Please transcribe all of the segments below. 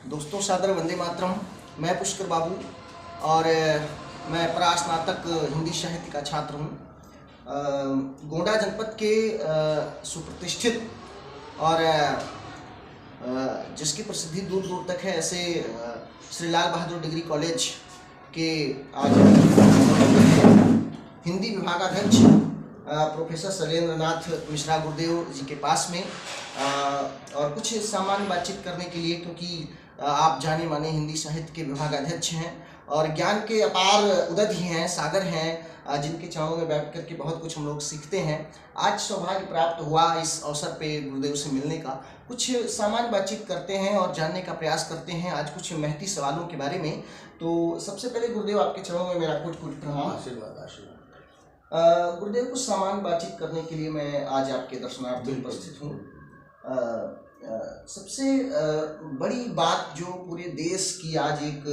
दोस्तों सादर वंदे मातरम। मैं पुष्कर बाबू और मैं परास्नातक हिंदी साहित्य का छात्र हूँ। गोंडा जनपद के सुप्रतिष्ठित और जिसकी प्रसिद्धि दूर दूर तक है, ऐसे श्री लाल बहादुर डिग्री कॉलेज के आज हिंदी विभागाध्यक्ष प्रोफेसर शैलेंद्र नाथ मिश्रा गुरुदेव जी के पास में और कुछ सामान्य बातचीत करने के लिए, क्योंकि आप जाने माने हिंदी साहित्य के विभागाध्यक्ष हैं और ज्ञान के अपार उदधि हैं, सागर हैं, जिनके चरणों में बैठ करके बहुत कुछ हम लोग सीखते हैं। आज सौभाग्य प्राप्त हुआ इस अवसर पे गुरुदेव से मिलने का। कुछ सामान्य बातचीत करते हैं और जानने का प्रयास करते हैं आज कुछ महती सवालों के बारे में। तो सबसे पहले गुरुदेव आपके चरणों में मेरा कुछ प्रणाम। आशीर्वाद। गुरुदेव, कुछ सामान्य बातचीत करने के लिए मैं आज आपके दर्शनार्थ में उपस्थित हूँ। सबसे बड़ी बात जो पूरे देश की आज एक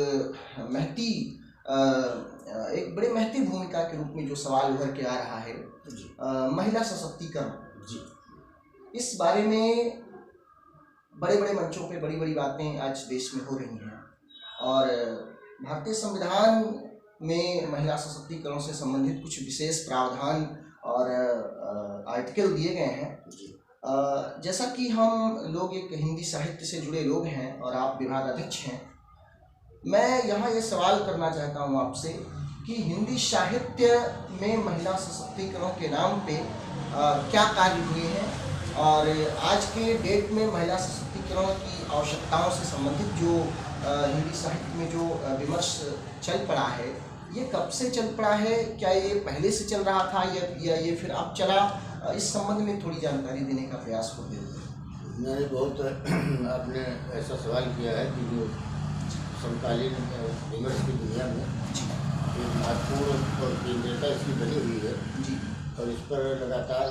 बड़ी महती भूमिका के रूप में जो सवाल उभर के आ रहा है, महिला सशक्तिकरण जी, इस बारे में बड़े बड़े मंचों पे बड़ी बड़ी बातें आज देश में हो रही हैं और भारतीय संविधान में महिला सशक्तिकरण से संबंधित कुछ विशेष प्रावधान और आर्टिकल दिए गए हैं। जैसा कि हम लोग एक हिंदी साहित्य से जुड़े लोग हैं और आप विभागाध्यक्ष हैं, मैं यहाँ ये सवाल करना चाहता हूँ आपसे कि हिंदी साहित्य में महिला सशक्तिकरण के नाम पे क्या कार्य हुए हैं और आज के डेट में महिला सशक्तिकरण की आवश्यकताओं से संबंधित जो हिंदी साहित्य में जो विमर्श चल पड़ा है, ये कब से चल पड़ा है? क्या ये पहले से चल रहा था या ये फिर अब चला? इस संबंध में थोड़ी जानकारी देने का प्रयास कर देते। मैंने बहुत आपने ऐसा सवाल किया है कि जो समकालीन विमर्श की दुनिया में एक महत्वपूर्ण और केंद्रीयता इसकी बनी हुई है जी, और इस पर लगातार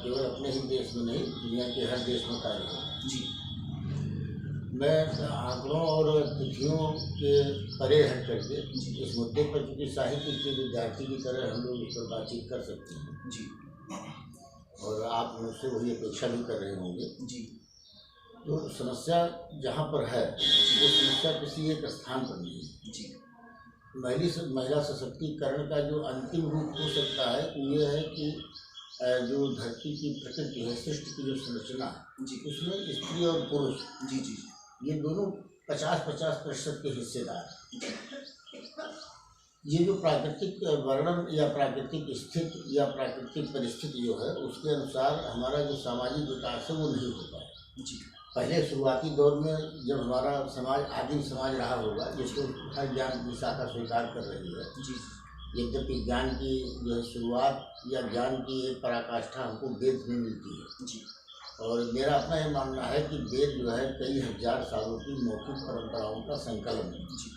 केवल अपने ही देश में नहीं, दुनिया के हर देश में कार्य है जी। मैं आंकड़ों और तिथियों के परे हट करके इस मुद्दे पर, क्योंकि साहित्य के विद्यार्थी की तरह हम लोग इस पर बातचीत कर सकते हैं जी, और आप मुझसे वही अपेक्षा भी कर रहे होंगे जी। तो समस्या जहाँ पर है वो समस्या किसी एक स्थान पर नहीं है जी। महिला सशक्तिकरण का जो अंतिम रूप हो सकता है वो ये है कि जो धरती की प्रकृति है, सृष्टि की जो संरचना जी, उसमें स्त्री और पुरुष जी जी ये दोनों 50-50% के हिस्सेदार हैं। ये जो प्राकृतिक वर्णन या प्राकृतिक स्थिति या प्राकृतिक परिस्थिति जो है, उसके अनुसार हमारा जो सामाजिक विकास है वो नहीं हो पाया जी। पहले शुरुआती दौर में जब हमारा समाज आदिम समाज रहा होगा, जिसको हर ज्ञान की शाखा स्वीकार कर रही है जी, यद्यपि ज्ञान की जो है शुरुआत या ज्ञान की एक पराकाष्ठा हमको वेद में मिलती है जी, और मेरा अपना ये मानना है कि वेद जो है कई हजार सालों की मौखिक परंपराओं का संकलन है जी।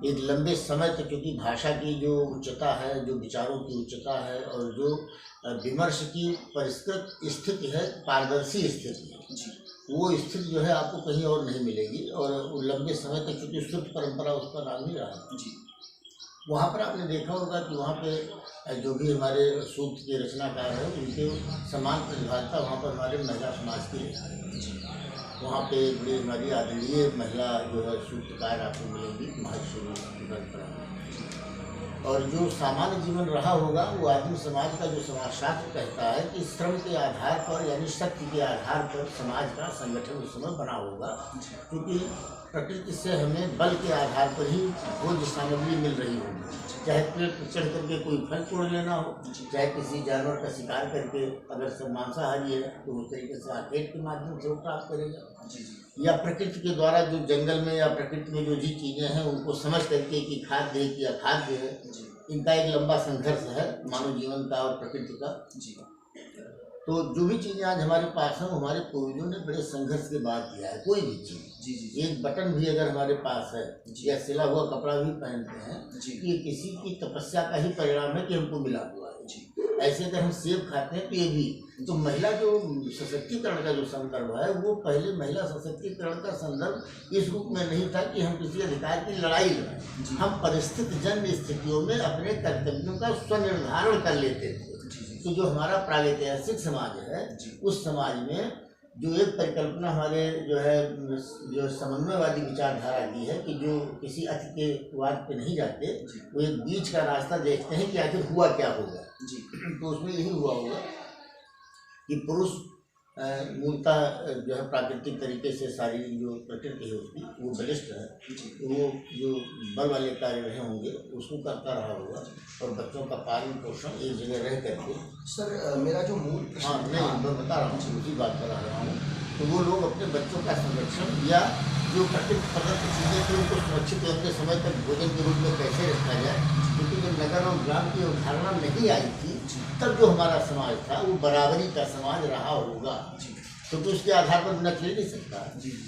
एक लंबे समय तक, क्योंकि भाषा की जो उच्चता है, जो विचारों की उच्चता है और जो विमर्श की परिष्कृत स्थिति है, पारदर्शी स्थिति है जी, वो स्थिति जो है आपको कहीं और नहीं मिलेगी। और लंबे समय तक क्योंकि शुद्ध परंपरा उसका नाम ही रहा है जी। वहाँ पर आपने देखा होगा कि वहाँ पे जो भी हमारे सूत्र के रचनाकार हैं, उनके समान प्रतिभागिता वहाँ पर हमारे महिला समाज की है। वहाँ पे बड़ी हमारी आदरणीय महिला जो है सूत्रकार आपको मिलेंगी महर्षि परंपरा में। और जो सामान्य जीवन रहा होगा वो आदिम समाज का जो समाजशास्त्र कहता है कि श्रम के आधार पर यानी शक्ति के आधार पर समाज का संगठन उस समय बना होगा, क्योंकि प्रकृति से हमें बल के आधार पर ही भोज्य सामग्री मिल रही होगी, चाहे पेड़ पर चढ़ करके कोई फल तोड़ लेना हो, चाहे किसी जानवर का शिकार करके, अगर सब मांसाहारी है तो उस तरीके से आखेट के माध्यम से वो प्राप्त करेगा, या प्रकृति के द्वारा जो जंगल में या प्रकृति में जो जी चीज़ें हैं उनको समझ करके कि खाद्य है कि अखाद्य है, इनका एक लंबा संघर्ष है मानव जीवन का और प्रकृति का जी। तो जो भी चीज़ें आज हमारे पास हैं, हमारे पूर्वजों ने बड़े संघर्ष के बाद दिया है। कोई भी चीज़ जी जी, एक बटन भी अगर हमारे पास है या सिला हुआ कपड़ा भी पहनते हैं जी, ये किसी की तपस्या का ही परिणाम है कि हमको मिला हुआ है जी। ऐसे अगर हम सेब खाते हैं तो ये भी, तो महिला जो सशक्तिकरण का जो संदर्भ है वो पहले महिला सशक्तिकरण का संदर्भ इस रूप में नहीं था कि हम किसी अधिकार की लड़ाई लड़ें, हम परिस्थिति जन्य स्थितियों में अपने कर्तव्यों का स्वनिर्धारण कर लेते थे। तो जो हमारा प्रागैतिहासिक समाज है उस समाज में जो एक परिकल्पना हमारे जो समन्वयवादी विचारधारा की है कि जो किसी अति के वाद पे नहीं जाते, वो एक बीच का रास्ता देखते हैं कि आखिर हुआ क्या होगा जी। तो उसमें यही हुआ होगा कि पुरुष मूलतः जो है प्राकृतिक तरीके से शारीरिक जो प्रकृति है उसकी वो बलिष्ठ है, वो जो बल वाले कार्य रहे होंगे उसको करता रहा होगा और बच्चों का पालन पोषण एक जगह रह करके। सर मेरा जो मूल नहीं मैं बता रहा हूँ, उसी बात पर आ रहा हूँ। तो वो लोग अपने बच्चों का संरक्षण या जो प्रकृति प्रदत्त चीज़ें थी उनको सुरक्षित लंबे समय तक भोजन के रूप में कैसे रखा जाए, क्योंकि जब नगर और ग्राम की अवधारणा नहीं आई थी तब जो हमारा समाज था वो बराबरी का समाज रहा होगा, क्योंकि उसके आधार पर न चल नहीं सकता।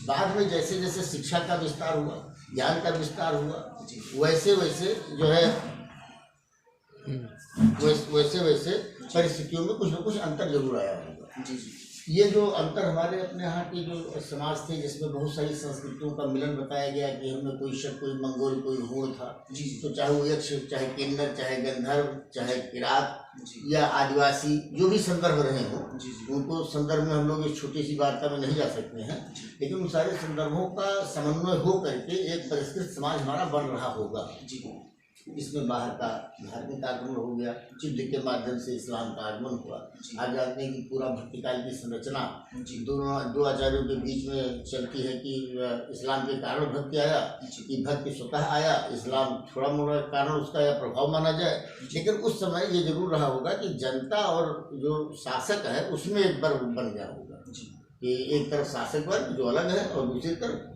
बाद में जैसे जैसे शिक्षा का विस्तार हुआ, ज्ञान का विस्तार हुआ, वैसे वैसे जो है वैसे परिस्थितियों में कुछ न कुछ अंतर जरूर आया होगा। ये जो अंतर हमारे अपने यहाँ के जो समाज थे जिसमें बहुत सारी संस्कृतियों का मिलन बताया गया कि हमें कोई शक, कोई मंगोल, कोई हूण था तो चाहे वो यक्ष, चाहे किन्नर, चाहे गंधर्व, चाहे किरात या आदिवासी, जो भी संदर्भ रहे हों, उनको संदर्भ में हम लोग इस छोटी सी वार्ता में नहीं जा सकते हैं, लेकिन उन सारे संदर्भों का समन्वय हो करके एक परिष्कृत समाज हमारा बन रहा होगा। इसमें बाहर का धार्मिक आगमन हो गया, युद्ध के माध्यम से इस्लाम का आगमन हुआ। आज जानते हैं कि पूरा भक्तिकाल की संरचना दो आचार्यों के बीच में चलती है कि इस्लाम के कारण भक्ति आया कि भक्ति स्वतः आया, इस्लाम थोड़ा मोड़ा कारण उसका या प्रभाव माना जाए। लेकिन उस समय ये जरूर रहा होगा कि जनता और जो शासक है उसमें एक वर्ग बन गया होगा कि एक तरफ शासक वर्ग जो अलग है और दूसरी तरफ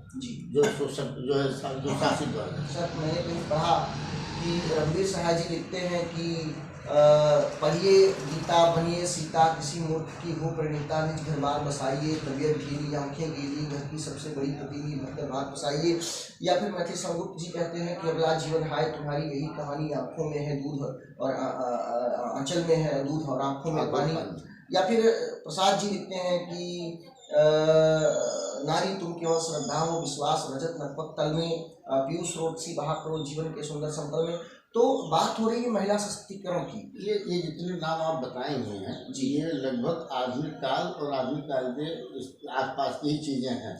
जो शोषक जो है जो शासित वर्ग है। सर मैंने कहीं पढ़ा कि रणवीर सहाय जी लिखते हैं कि पढ़िए गीता, बनिए सीता, किसी मूर्ख की हो प्रणीता, निज घर बार बसाइए, तबियत गीली, आंखें गीली, घर की सबसे बड़ी प्रतिली भक्तर भाग बसाइए। या फिर मैथिली संगुप्त जी कहते हैं कि अगला जीवन हाय तुम्हारी यही कहानी, आँखों में है दूध और आंचल में है दूध और आँखों में पानी। या फिर प्रसाद जी लिखते हैं कि नारी तुम केवल श्रद्धा हो, विश्वास रजत नकपक तल में, पीयूष रोड सी बहा करो जीवन के सुंदर संपल में। तो बात हो रही है महिला सशक्तिकरण की। ये जितने नाम आप बताए हुए हैं ये लगभग आधुनिक काल और आधुनिक काल के आसपास की ही चीज़ें हैं।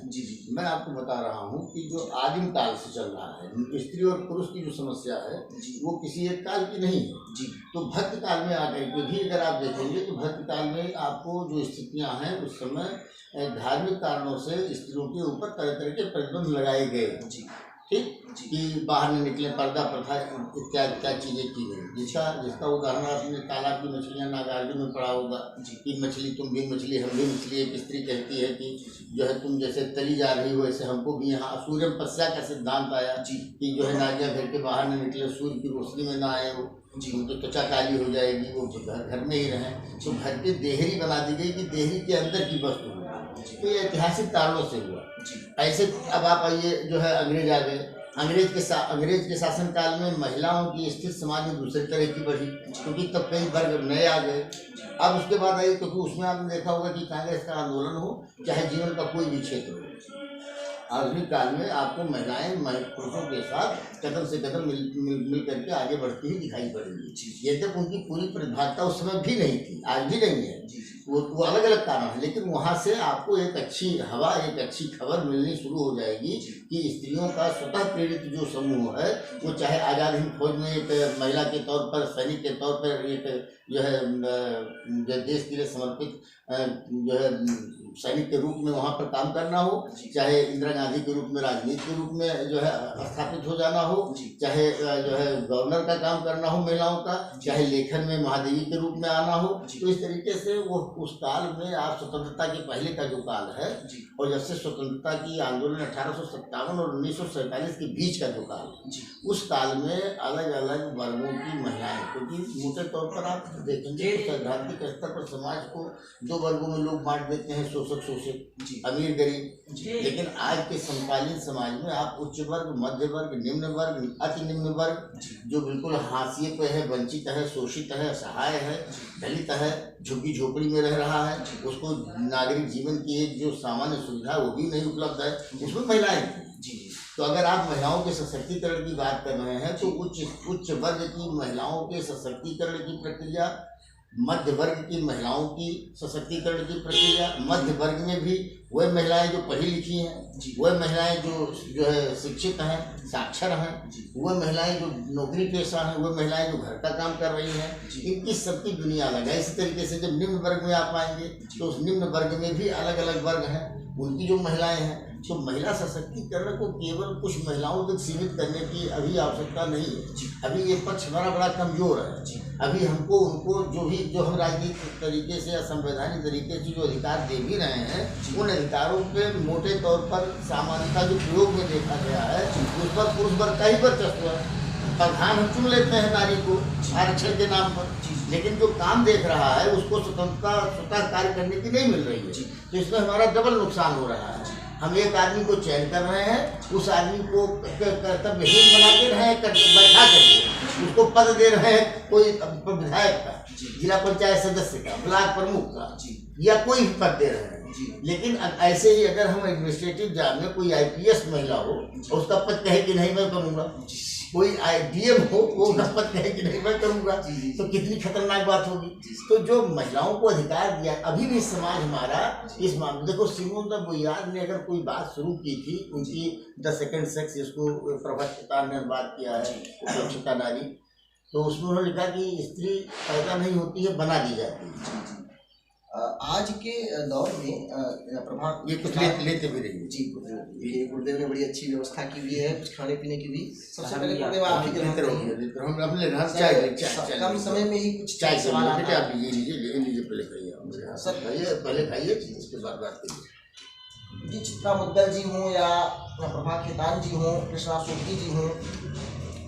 मैं आपको बता रहा हूँ कि जो आदिम काल से चल रहा है, स्त्री और पुरुष की जो समस्या है वो किसी एक काल की नहीं है। तो भक्त काल में आकर के भी अगर आप देखेंगे तो भक्त काल में आपको जो स्थितियाँ हैं उस समय धार्मिक कारणों से स्त्रियों के ऊपर तरह तरह के प्रतिबंध लगाए गए, ठीक, कि बाहर नहीं निकले, पर्दा प्रथा इत्यादि चीज़ें की गई। जिसका उदाहरण आपने तालाब की मछलियाँ नागार्जुन में पड़ा होगा कि मछली तुम भी मछली हम भी मछली। एक स्त्री कहती है कि जो है तुम जैसे तली जा रही हो वैसे हमको भी यहाँ सूर्य पश्या का सिद्धांत आया कि जो है नारियाँ घर के बाहर न निकले, सूर्य की रोशनी में ना आए, वो उनकी त्वचा काली हो जाएगी, वो घर में ही रहें। तो घर की देहरी बना दी गई कि देहरी के अंदर की वस्तु होगी। तो ये ऐतिहासिक कारणों से हुआ। ऐसे अब आप आइए जो है अंग्रेज आ गए, अंग्रेज के शासन काल में महिलाओं की स्थिति समाज में दूसरी तरह की बढ़ी, क्योंकि तब कई वर्ग नए आ गए। अब उसके बाद आइए, क्योंकि उसमें आपने देखा होगा कि कांग्रेस का आंदोलन हो चाहे जीवन का कोई भी क्षेत्र हो, आधुनिक काल में आपको महिलाएं पुरुषों के साथ कदम से कदम मिल करके आगे बढ़ती हुई दिखाई पड़ेगी। ये तक उनकी पूरी प्रतिभागिता उस समय भी नहीं थी, आज भी नहीं है, वो अलग अलग कारण है। लेकिन वहाँ से आपको एक अच्छी हवा, एक अच्छी खबर मिलनी शुरू हो जाएगी कि स्त्रियों का स्वतः प्रेरित जो समूह है वो चाहे आज़ाद हिंद फौज में एक महिला के तौर पर, सैनिक के तौर पर एक जो है देश के लिए समर्पित जो है सैनिक के रूप में वहाँ पर काम करना हो, चाहे इंदिरा गांधी के रूप में राजनीति के रूप में जो है स्थापित हो जाना हो, चाहे जो है गवर्नर का काम करना हो महिलाओं का, चाहे लेखन में महादेवी के रूप में आना हो। तो इस तरीके से वो उस काल में आप स्वतंत्रता के पहले का जो काल है और जब से स्वतंत्रता की आंदोलन 1857 और 1947 के बीच का जो काल, उस काल में अलग अलग वर्गों की महिलाएं, क्योंकि मोटे तौर पर आप देखेंगे तो सैद्धांतिक स्तर पर समाज को दो वर्गों में लोग बांट देते हैं, शोषक शोषित, अमीर गरीब। लेकिन आज के समकालीन समाज में आप उच्च वर्ग, मध्य वर्ग, निम्न वर्ग, अति निम्न वर्ग, जो बिल्कुल हाशिए पे है, वंचित है, शोषित है, असहाय है, दलित है, झुग्गी झोपड़ी में रह रहा है, उसको नागरिक जीवन की एक जो सामान्य सुविधा वो भी नहीं उपलब्ध है, उसमें महिलाएं हैं। तो अगर आप महिलाओं के सशक्तिकरण की बात कर रहे हैं तो उच्च वर्ग की महिलाओं के सशक्तिकरण की प्रक्रिया मध्य वर्ग की महिलाओं की सशक्तिकरण की प्रक्रिया, मध्य वर्ग में भी वह महिलाएं जो पढ़ी लिखी हैं, वह महिलाएं जो है शिक्षित हैं, साक्षर हैं, वह महिलाएं जो नौकरी पेशा हैं, वह महिलाएं जो घर का काम कर रही हैं, इनकी सबकी दुनिया अलग है। इसी तरीके से जब निम्न वर्ग में आप पाएंगे तो उस निम्न वर्ग में भी अलग अलग वर्ग हैं, उनकी जो महिलाएं हैं। तो महिला सशक्तिकरण को केवल कुछ महिलाओं तक सीमित करने की अभी आवश्यकता नहीं है। अभी ये पक्ष हमारा बड़ा कमजोर है। अभी हमको उनको जो हम राजनीतिक तरीके से या संवैधानिक तरीके से जो अधिकार दे भी रहे हैं, उन अधिकारों पे मोटे तौर पर सामान्यता जो प्रयोग में देखा गया है उस पर पुरुष वर्ग का ही वर्चस्व है। प्रधान हम चुन लेते हैं नारी को आरक्षण के नाम पर, लेकिन जो काम देख रहा है उसको स्वतः कार्य करने की नहीं मिल रही है। तो इसमें हमारा डबल नुकसान हो रहा है। हम एक आदमी को चयन कर रहे हैं, उस आदमी को कर्तव्यहीन बना के रहे हैं, बैठा करके उसको पद दे रहे हैं, कोई विधायक का, जिला पंचायत सदस्य का, ब्लॉक प्रमुख का, या कोई भी पद दे रहे हैं। लेकिन ऐसे ही अगर हम एडमिनिस्ट्रेटिव जॉब में कोई IPS महिला हो, उसका पद कहे कि नहीं मैं करूँगा, कोई DM हो वो उसका पद कहे कि नहीं मैं करूँगा, तो कितनी खतरनाक बात होगी। तो जो महिलाओं को अधिकार दिया, अभी भी समाज हमारा इस मामले, देखो सिमोन द बोइयार ने अगर कोई बात शुरू की थी, उनकी द सेकंड सेक्स, जिसको प्रभाषिता ने बात किया है, सुरक्षिता नारी, तो उसमें उन्होंने लिखा कि स्त्री पैदा नहीं होती है, बना दी जाती है। आज के दौर में प्रभा ये कुछ लेते भी रहिए जी। गुरुदेव ने बड़ी अच्छी व्यवस्था की हुई है, कुछ खाने पीने की भी। सबसे पहले गुरुदेव आप ही कम समय में ही कुछ चाय सवाल आप लीजिए पहले खाइए, उसके बाद बात करिए। जी, चित्रा मुद्गल जी हों या प्रभा खेतान जी हों, कृष्णा सोढी जी हों,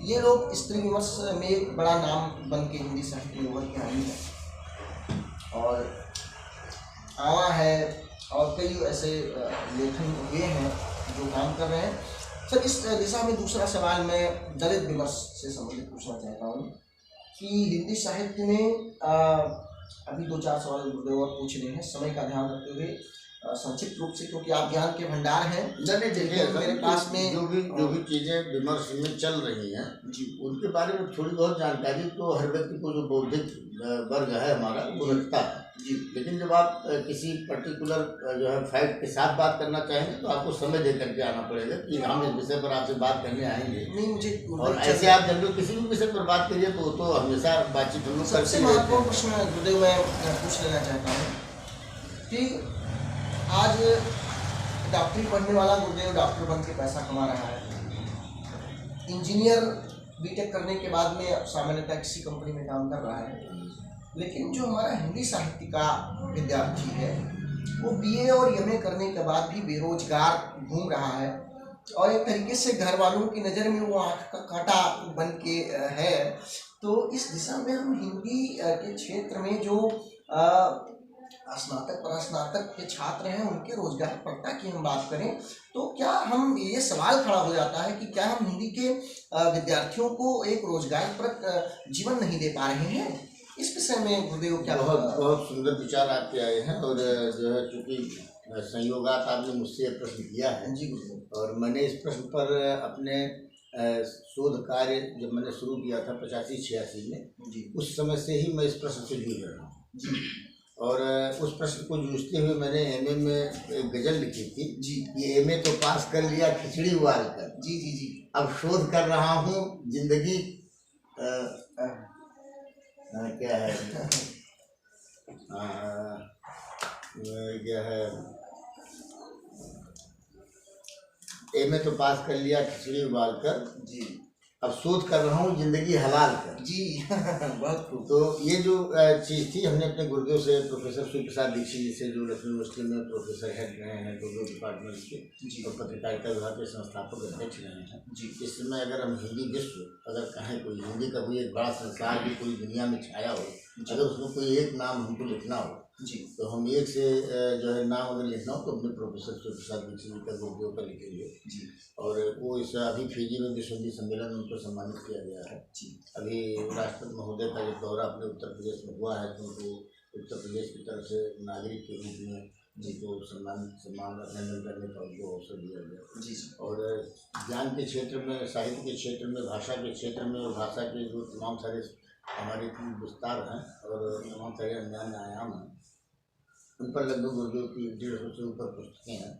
ये लोग स्त्री विमर्श में एक बड़ा नाम बन के हिंदी साहित्य में उभर के आई है। और आवा है और कई ऐसे लेखन हुए हैं जो काम कर रहे हैं। सर, इस दिशा में दूसरा सवाल मैं दलित विमर्श से संबंधित पूछना चाहता हूँ कि हिंदी साहित्य में अभी 2-4 सवाल गुरुदेव और पूछ रहे हैं, समय का ध्यान रखते हुए संक्षिप्त रूप से, क्योंकि आप ज्ञान के भंडार हैं। मेरे पास में जो भी चीज़ें विमर्श में चल रही हैं जी, उनके बारे में थोड़ी बहुत जानकारी तो हर व्यक्ति को जो बौद्धिक वर्ग है हमारा वो रखता है जी। लेकिन जब आप किसी पर्टिकुलर जो है फैक्ट के साथ बात करना चाहेंगे तो आपको समय दे करके आना पड़ेगा कि हम इस विषय पर आपसे बात करने आएंगे। नहीं, मुझे और ऐसे आप जनरल किसी भी विषय पर बात करिए तो हमेशा बातचीत हम लोग करते हैं। सबसे महत्वपूर्ण प्रश्न गुरुदेव मैं पूछ लेना चाहता हूँ कि आज डॉक्टरी पढ़ने वाला गुरुदेव डॉक्टर बन के पैसा कमा रहा है, इंजीनियर B.Tech करने के बाद में सामान्यतः किसी कंपनी में काम कर रहा है, लेकिन जो हमारा हिंदी साहित्य का विद्यार्थी है वो BA और MA करने के बाद भी बेरोजगार घूम रहा है और एक तरीके से घर वालों की नज़र में वो आँख का कांटा बन के है। तो इस दिशा में हम हिंदी के क्षेत्र में जो स्नातक परास्नातक के छात्र हैं उनके रोजगार पड़ता की हम बात करें तो क्या हम ये सवाल खड़ा हो जाता है कि क्या हम हिंदी के विद्यार्थियों को एक रोजगारप्रद जीवन नहीं दे पा रहे हैं? इस विषय में गुरुदेव क्या? बहुत सुंदर विचार आपके आए हैं और जो है चूँकि संयोगात आपने मुझसे प्रश्न किया है जी गुरुदेव, और मैंने इस प्रश्न पर अपने शोध कार्य जब मैंने शुरू किया था 85-86 में जी, उस समय से ही मैं इस प्रश्न से जूझ रहा हूँ जी। और उस प्रश्न को जूझते हुए मैंने MA में एक गज़ल लिखी थी जी, ये MA तो पास कर लिया खिचड़ी उबाल कर जी जी जी, अब शोध कर रहा हूँ जिंदगी क्या है क्या है MA तो पास कर लिया खिचड़ी उबाल कर जी, अब शोध कर रहा हूँ जिंदगी हलाल कर जी। बहुत खूब। तो ये जो चीज़ थी हमने अपने गुरुदेव से प्रोफेसर सूर्य प्रसाद दीक्षित जी से, जो लखनऊ यूनिवर्सिटी में प्रोफेसर हेड रहे हैं गुरुदेव डिपार्टमेंट के जी, और पत्रकारिता विभाग के संस्थापक अध्यक्ष रहे हैं जी। इस समय अगर हम हिंदी विश्व अगर कहें, कोई हिंदी का कोई एक बड़ा संसार भी पूरी दुनिया में छाया हो, अगर उसमें कोई एक नाम हमको लिखना हो जी, तो हम एक से जो है नाम अगर लिखना हो तो अपने प्रोफेसर सूर्य प्रसाद दीक्षित जी का गुरुदेव का लिखेंगे जी। और वो इस अभी फिजी में विश्व हिंदी सम्मेलन में उनको सम्मानित किया गया है जी। अभी राष्ट्रपति महोदय का जब दौरा अपने उत्तर प्रदेश में हुआ है तो उनको उत्तर प्रदेश की तरफ से नागरिक के रूप में जिनको सम्मान अभिनंदन करने का उनको अवसर दिया गया जी। और ज्ञान के क्षेत्र में, साहित्य के क्षेत्र में, भाषा के क्षेत्र में और भाषा के जो तमाम सारे हमारे विस्तार हैं और तमाम सारे अन्य आयाम हैं, उन पर लगभग गुरुदेव की 150 से ऊपर पुस्तकें हैं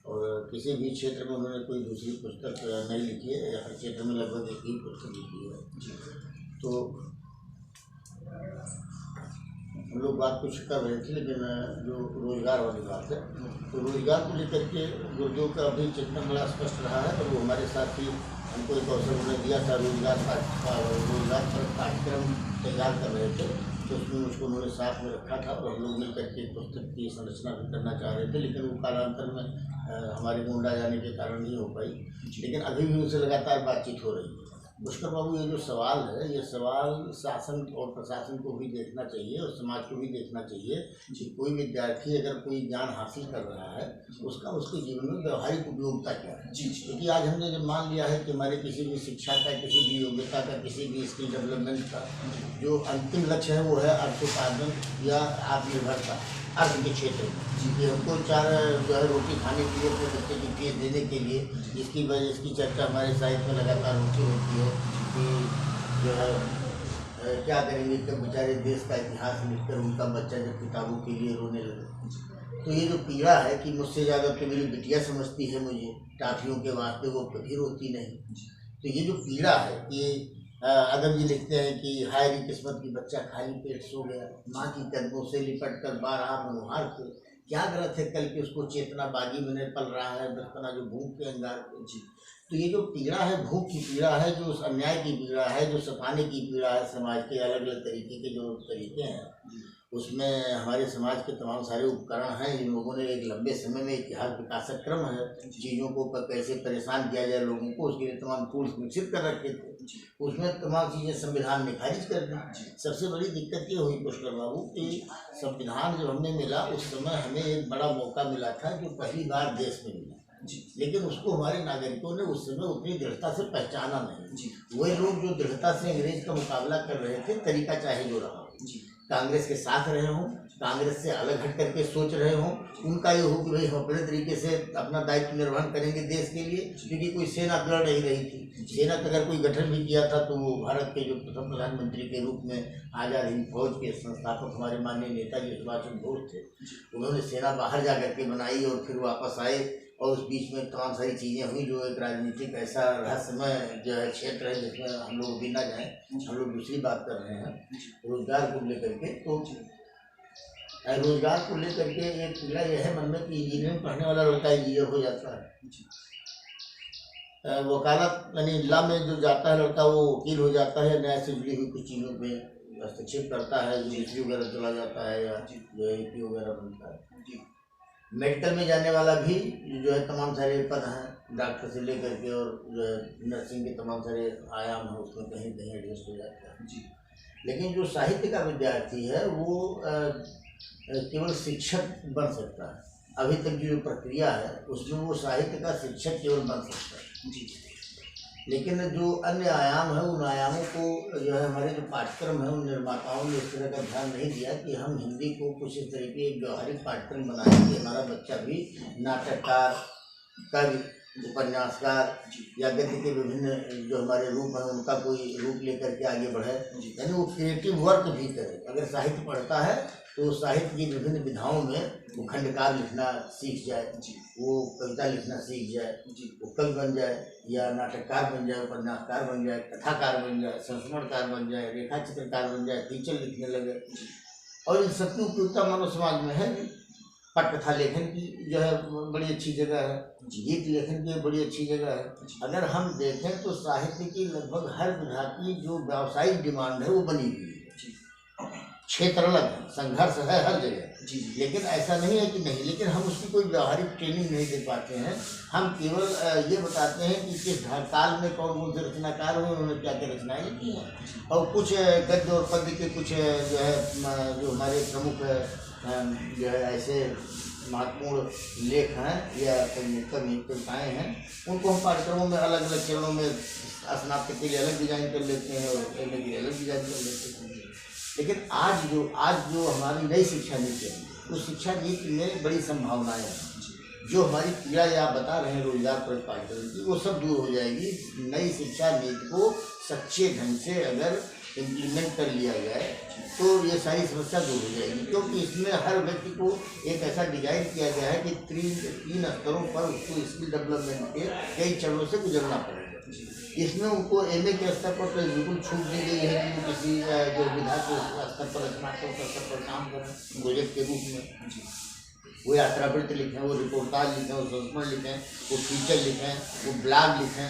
और किसी भी क्षेत्र में उन्होंने कोई दूसरी पुस्तक नहीं लिखी है, हर क्षेत्र में लगभग एक ही पुस्तक लिखी है। तो हम लोग बात कुछ कर रहे थे, लेकिन जो रोजगार वाली बात है, तो रोजगार को लेकर के गुरुदेव का अभी चिंतन बड़ा स्पष्ट रहा है। और वो हमारे साथ ही हमको एक अवसर उन्होंने दिया था, रोजगार पर पाठ्यक्रम तैयार कर रहे थे, तो उसमें मुझको उन्होंने साथ में रखा था और हम लोग मिल करके पुस्तक की संरचना भी करना चाह रहे थे, लेकिन वो कालांतर में हमारे गोंडा जाने के कारण नहीं हो पाई। लेकिन अभी भी उनसे लगातार बातचीत हो रही है। पुष्कर बाबू, ये जो सवाल है, ये सवाल शासन और प्रशासन को भी देखना चाहिए और समाज को भी देखना चाहिए कि कोई विद्यार्थी अगर कोई ज्ञान हासिल कर रहा है, उसका उसके जीवन में व्यवहारिक उपयोगिता क्या है। क्योंकि आज हमने जब मान लिया है कि हमारे किसी भी शिक्षा का, किसी भी योग्यता का, किसी भी स्किल डेवलपमेंट का जो अंतिम लक्ष्य है वो है अर्थोपार्जन या आत्मनिर्भरता अर्थ के क्षेत्र में, कि हमको 4 जो है रोटी खाने के लिए, अपने बच्चे की फीस देने के लिए, जिसकी वजह इसकी चर्चा हमारे साहित्य में लगातार होती है कि जो है क्या करेंगे जब बेचारे देश का इतिहास लिखकर उनका बच्चा जब किताबों के लिए रोने लगे। तो ये जो पीड़ा है कि मुझसे ज़्यादा तो मेरी बिटिया समझती है मुझे, टाफियों के वास्ते वो कभी रोती नहीं। तो ये जो पीड़ा है कि अदब जी लिखते हैं कि हाय री किस्मत की बच्चा खाली पेट सो गया, माँ की कदमों से लिपट कर 12 मनोहार थे, क्या गलत है कल के उसको चेतना बागी में पल रहा है बचपना जो भूख के अंगार पे। तो ये जो पीड़ा है, भूख की पीड़ा है, जो उस अन्याय की पीड़ा है, जो सताने की पीड़ा है, समाज के अलग अलग तरीके के जो तरीके हैं, उसमें हमारे समाज के तमाम सारे उपकरण हैं। इन लोगों ने एक लंबे समय में इतिहास विकासक क्रम है, चीज़ों को कैसे परेशान किया जाए लोगों को, उसके लिए तमाम टूल्स विकसित कर रखे थे। उसमें तमाम चीज़ें संविधान ने खारिज कर दी। सबसे बड़ी दिक्कत ये हुई पुष्कर बाबू कि संविधान जब हमने मिला उस समय हमें एक बड़ा मौका मिला था जो पहली बार देश में मिला, लेकिन उसको हमारे नागरिकों ने उस समय उतनी दृढ़ता से पहचाना नहीं। वही लोग जो दृढ़ता से अंग्रेज का मुकाबला कर रहे थे, तरीका चाहे जो रहा, कांग्रेस के साथ रहे हों, कांग्रेस से अलग हट करके सोच रहे हों, उनका ये हो कि भाई हम अपने तरीके से अपना दायित्व निर्वहन करेंगे देश के लिए, क्योंकि कोई सेना लड़ नहीं रही थी। सेना का अगर कोई गठन भी किया था तो वो भारत के जो प्रथम प्रधानमंत्री के रूप में आज़ाद हिंद फौज के संस्थापक हमारे माननीय नेताजी सुभाष चंद्र बोस थे। उन्होंने सेना बाहर जा करके बनाई और फिर वापस आए और उस बीच में तमाम सारी चीज़ें हुई जो एक राजनीतिक ऐसा रहस्यमय जो है क्षेत्र है जिसमें हम लोग भी ना जाएँ। हम लोग दूसरी बात कर रहे हैं रोजगार को लेकर के। तो रोजगार को लेकर के एक पीड़ा यह है मन में कि इंजीनियरिंग पढ़ने वाला लड़का इंजीनियर हो जाता है, वकालत यानी लॉ में जो जाता है लड़का वो वकील हो जाता है, न्याय से जुड़ी हुई कुछ चीज़ों में हस्तक्षेप करता है, जो मिस्त्री वगैरह चला जाता है या जो AP वगैरह बनता है। मेडिकल में जाने वाला भी जो है तमाम सारे पद हैं, डॉक्टर से लेकर के और जो है नर्सिंग के तमाम सारे आयाम हैं, उसमें कहीं कहीं एडजस्ट हो जाता है। लेकिन जो साहित्य का विद्यार्थी है वो केवल शिक्षक बन सकता है। अभी तक की जो प्रक्रिया है उसमें वो साहित्य का शिक्षक केवल बन सकता है। लेकिन जो अन्य आयाम है उन आयामों को जो है हमारे जो पाठ्यक्रम है उन निर्माताओं ने इस तरह का ध्यान नहीं दिया कि हम हिंदी को कुछ इस तरह के एक व्यवहारिक पाठ्यक्रम बनाएं कि हमारा बच्चा भी नाटककार, कवि, उपन्यासकार या गद्य के विभिन्न जो हमारे रूप हैं उनका कोई रूप लेकर के आगे बढ़े, यानी वो क्रिएटिव वर्क भी करे। अगर साहित्य पढ़ता है तो साहित्य की विभिन्न विधाओं में वो खंडकार लिखना सीख जाए, वो कविता लिखना सीख जाए, वो कवि बन जाए या नाटककार बन जाए, उपन्यासकार बन जाए, कथाकार बन जाए, संस्मरणकार बन जाए, रेखा चित्रकार बन जाए, टीचर लिखने लगे। और इन सबकी उपयोगिता मानव समाज में है। पटकथा लेखन की जो है बड़ी अच्छी जगह है, गीत लेखन की बड़ी अच्छी जगह है। अगर हम देखें तो साहित्य की लगभग हर विधा की जो व्यावसायिक डिमांड है वो बनी हुई है। क्षेत्र अलग है, संघर्ष है हर जगह, लेकिन ऐसा नहीं है कि नहीं, लेकिन हम उसकी कोई व्यवहारिक ट्रेनिंग नहीं दे पाते हैं। हम केवल ये बताते हैं कि किस काल में कौन कौन से रचनाकार हुए, उन्होंने क्या क्या रचनाएं लिखी हैं, और कुछ गद्य और पद्य के कुछ जो है जो हमारे प्रमुख जो है ऐसे महत्वपूर्ण लेख हैं या कविताएँ हैं, उनको हम पाठ्यक्रमों में अलग अलग चरणों में स्नातक के लिए अलग डिजाइन कर लेते हैं और MA के लिए अलग डिजाइन कर लेते हैं। लेकिन आज जो हमारी नई शिक्षा नीति है उस शिक्षा नीति में बड़ी संभावनाएं हैं। जो हमारी पीड़ा या आप बता रहे हैं रोजगार पर पाठ्यक्रम की, वो सब दूर हो जाएगी। नई शिक्षा नीति को सच्चे ढंग से अगर इम्प्लीमेंट कर लिया जाए तो ये सारी समस्या दूर हो जाएगी, क्योंकि इसमें हर व्यक्ति को एक ऐसा डिजाइन किया गया है कि तीन स्तरों पर उसको स्किल डेवलपमेंट के कई चरणों से गुजरना पड़ेगा। इसमें उनको MA के स्तर पर तो बिल्कुल छूट दी गई है कि वो किसी जो विधा के स्तर पर रचनात्मक स्तर पर काम करें प्रोजेक्ट के रूप में, वो यात्रावृत्ति लिखें, वो रिपोर्टाज लिखें, वो संस्मरण लिखें, वो फीचर लिखें, वो ब्लॉग लिखें,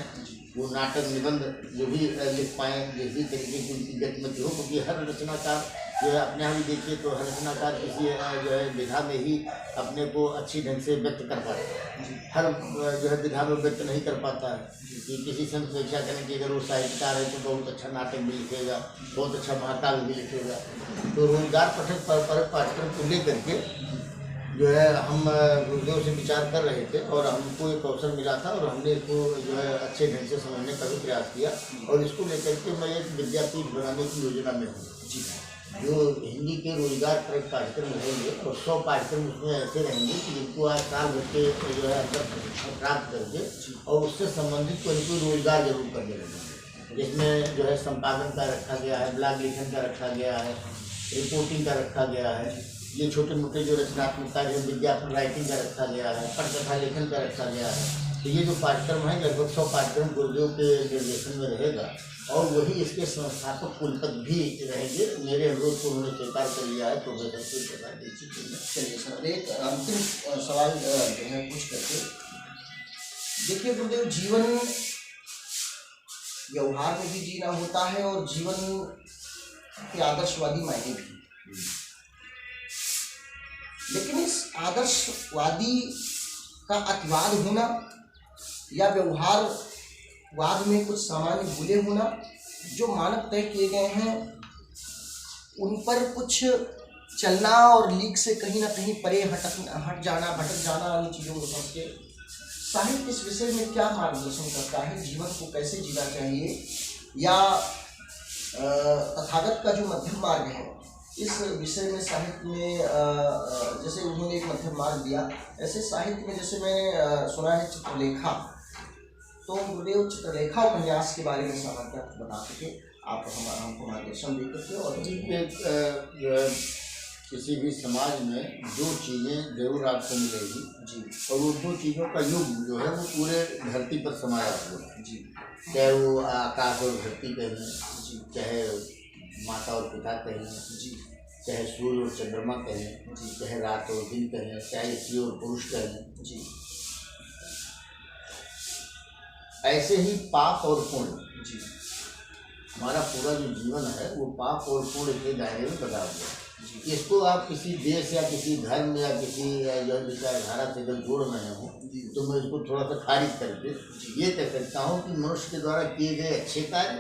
वो नाटक निबंध जो भी लिख पाएँ, जिस तरीके की उनकी गतिमति हो, क्योंकि हर रचनाकार जो है अपने यहाँ भी देखिए तो हर रचनाकार किसी जो है विधा में ही अपने को अच्छी ढंग से व्यक्त कर पाता है, हर जो है विधा में व्यक्त नहीं कर पाता है। कि किसी से अपेक्षा करें कि अगर वो साहित्यकार है तो बहुत अच्छा नाटक भी लिखेगा, बहुत अच्छा महाकाव्य भी लिखेगा। तो रोजगार पठक पाठ्यक्रम को लेकर के जो है हम गुरुदेव से विचार कर रहे थे और हमको एक अवसर मिला था और हमने इसको जो है अच्छे ढंग से समझने का भी प्रयास किया और इसको लेकर के मैं एक विद्यापीठ बनाने की योजना में हूँ जी, जो हिंदी के रोजगार परक पाठ्यक्रम रहेंगे और 100 पाठ्यक्रम उसमें ऐसे रहेंगे कि जिनको आज साल भर के जो है अंदर प्रशिक्षण प्राप्त करके और उससे संबंधित कोई रोजगार जरूर करने लगेंगे, जिसमें जो है संपादन का रखा गया है, ब्लॉग लेखन का रखा गया है, रिपोर्टिंग का रखा गया है, ये छोटे मोटे जो रचनात्मक कार्य विज्ञापन राइटिंग का रखा गया है, पटकथा लेखन का रखा गया है। तो ये जो पाठ्यक्रम है लगभग 100 पाठ्यक्रम गुरुदेव के निर्देशन में रहेगा और वही इसके संस्थापक कुलपति भी रहेंगे। मेरे अनुरोध को उन्होंने स्वीकार कर लिया है प्रोफेसर शिवप्रसाद दीक्षित जी। चलिए सर, एक अंतिम सवाल जो है पूछ करके देखिए गुरुदेव, जीवन व्यवहार में भी जीना होता है और जीवन के आदर्शवादी मायने भी, लेकिन इस आदर्शवादी का अतिवाद होना या व्यवहारवाद में कुछ सामान्य भूले होना, जो मानक तय किए गए हैं उन पर कुछ चलना और लीक से कहीं ना कहीं परे भटक जाना उन चीज़ों को समझ के साहित्य इस विषय में क्या मार्गदर्शन करता है, जीवन को कैसे जीना चाहिए, या तथागत का जो मध्यम मार्ग है इस विषय में साहित्य में जैसे उन्होंने एक मध्यम मार्ग दिया, ऐसे साहित्य में जैसे मैंने सुना है चित्रलेखा, तो गुरुदेव चित्रलेखा उपन्यास के बारे में सामान्य बता सके आप हमको मार्गदर्शन दे करके। और किसी भी समाज में दो चीज़ें जरूर आपको मिलेगी जी, और वो दो चीज़ों का युग जो है वो पूरे धरती पर समाया हुआ है जी, चाहे वो आकाश और धरती कहें जी, चाहे माता और पिता कहें जी, चाहे सूर्य और चंद्रमा कहें जी, चाहे रात और दिन कहें, चाहे स्त्री और पुरुष कहें जी, ऐसे ही पाप और पुण्य जी, हमारा पूरा जो जीवन है वो पाप और पुण्य के दायरे में बना हुआ है। इसको आप किसी देश या किसी धर्म या किसी जो विचारधारा से अगर जोड़ रहे हो तो मैं इसको थोड़ा सा खारिज करके ये कह सकता हूँ कि मनुष्य के द्वारा किए गए अच्छे कार्य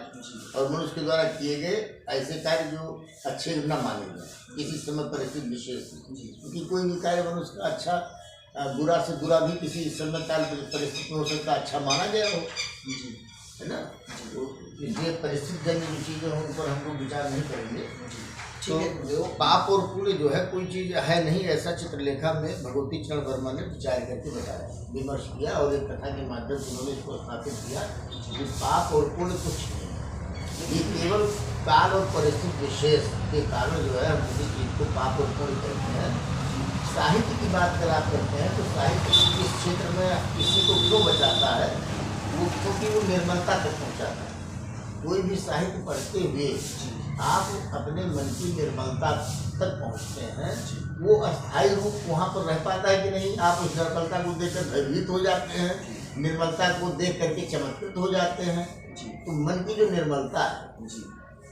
और मनुष्य के द्वारा किए गए ऐसे कार्य जो अच्छे न माने गए किसी समय परिस्थिति विशेष में, क्योंकि कोई भी कार्य मनुष्य का अच्छा बुरा से बुरा भी किसी समय काल परिस्थिति में हो सकता अच्छा माना गया हो, है ना। ये परिस्थिति जन्य जो चीज़ें हैं उन पर हम लोग विचार नहीं करेंगे। तो पाप और पुण्य जो है कोई चीज़ है नहीं, ऐसा चित्रलेखा में भगवती चरण वर्मा ने विचार करके बताया, विमर्श किया और एक कथा के माध्यम से उन्होंने इसको स्थापित किया कि पाप और पुण्य कुछ नहीं है, ये केवल काल और परिस्थिति विशेष के कारण जो है हम किसी चीज़ को पाप और पुण्य कहते हैं। साहित्य की बात अगर आप करते हैं तो साहित्य इस क्षेत्र में किसी को क्यों बचाता है, वो क्योंकि वो निर्मलता तक पहुँचाता है। कोई भी साहित्य पढ़ते हुए आप अपने मन की निर्मलता तक पहुंचते हैं, वो अस्थायी रूप वहाँ पर रह पाता है कि नहीं। आप उस निर्मलता को देखकर भयभीत हो जाते हैं, निर्मलता को देख करके चमत्कृत हो जाते हैं। तो मन की जो निर्मलता है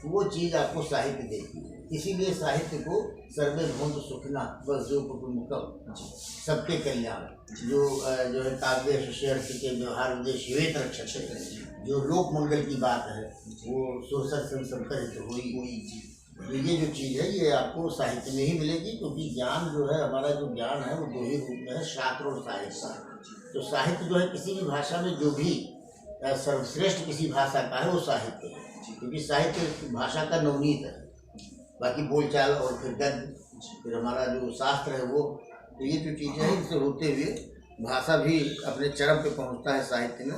वो चीज़ आपको साहित्य देती है। इसीलिए साहित्य को सर्वे भवन्तु सुखिनः वसुदेव कुटुम्बकम्, सबके कल्याण, जो है काव्य शिष्यर्थ के व्यवहार उद्देश्य श्वेत रक्षते, जो लोक मंगल की बात है वो सोसर संकरित हुई। ये जो चीज़ है ये आपको साहित्य में ही मिलेगी, क्योंकि ज्ञान जो है हमारा जो ज्ञान है वो दो ही रूप में है, शास्त्र और साहित्य। तो साहित्य जो है किसी भी भाषा में जो भी सर्वश्रेष्ठ किसी भाषा का है वो साहित्य है, क्योंकि साहित्य भाषा का नवनीत है। बाकी बोलचाल और फिर गद्य, फिर हमारा जो शास्त्र है वो, तो ये जो चीज़ें हैं इनसे होते हुए भाषा भी अपने चरम पे पहुंचता है साहित्य में।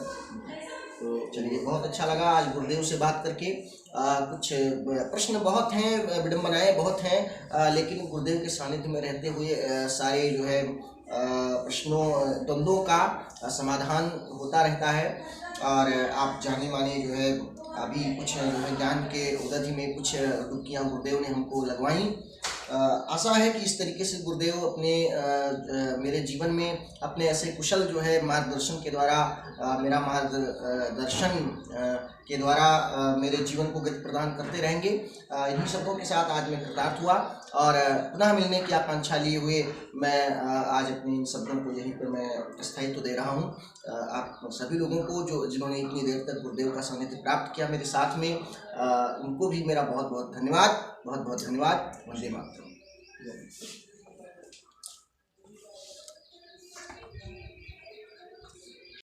तो चलिए, बहुत अच्छा लगा आज गुरुदेव से बात करके। कुछ प्रश्न बहुत हैं, विडम्बनाएं बहुत हैं, लेकिन गुरुदेव के सानिध्य में रहते हुए सारे जो है प्रश्नों द्वंद्वों का समाधान होता रहता है। और आप जाने माने जो है अभी कुछ जो है ज्ञान के उदधि में कुछ डुबकियाँ गुरुदेव ने हमको लगवाई। आशा है कि इस तरीके से गुरुदेव अपने मेरे जीवन में अपने ऐसे कुशल जो है मार्गदर्शन के द्वारा मेरा मार्गदर्शन के द्वारा मेरे जीवन को गति प्रदान करते रहेंगे। इन्हीं शब्दों के साथ आज मैं कृतार्थ हुआ और पुनः मिलने की आकांक्षा लिए हुए मैं आज अपने इन शब्दों को यहीं पर मैं स्थायित्व दे रहा हूँ। आप सभी लोगों को जिन्होंने इतनी देर तक गुरुदेव का सानिध्य प्राप्त किया मेरे साथ में, उनको भी मेरा बहुत बहुत धन्यवाद, बहुत बहुत धन्यवाद। वंदे मातरम।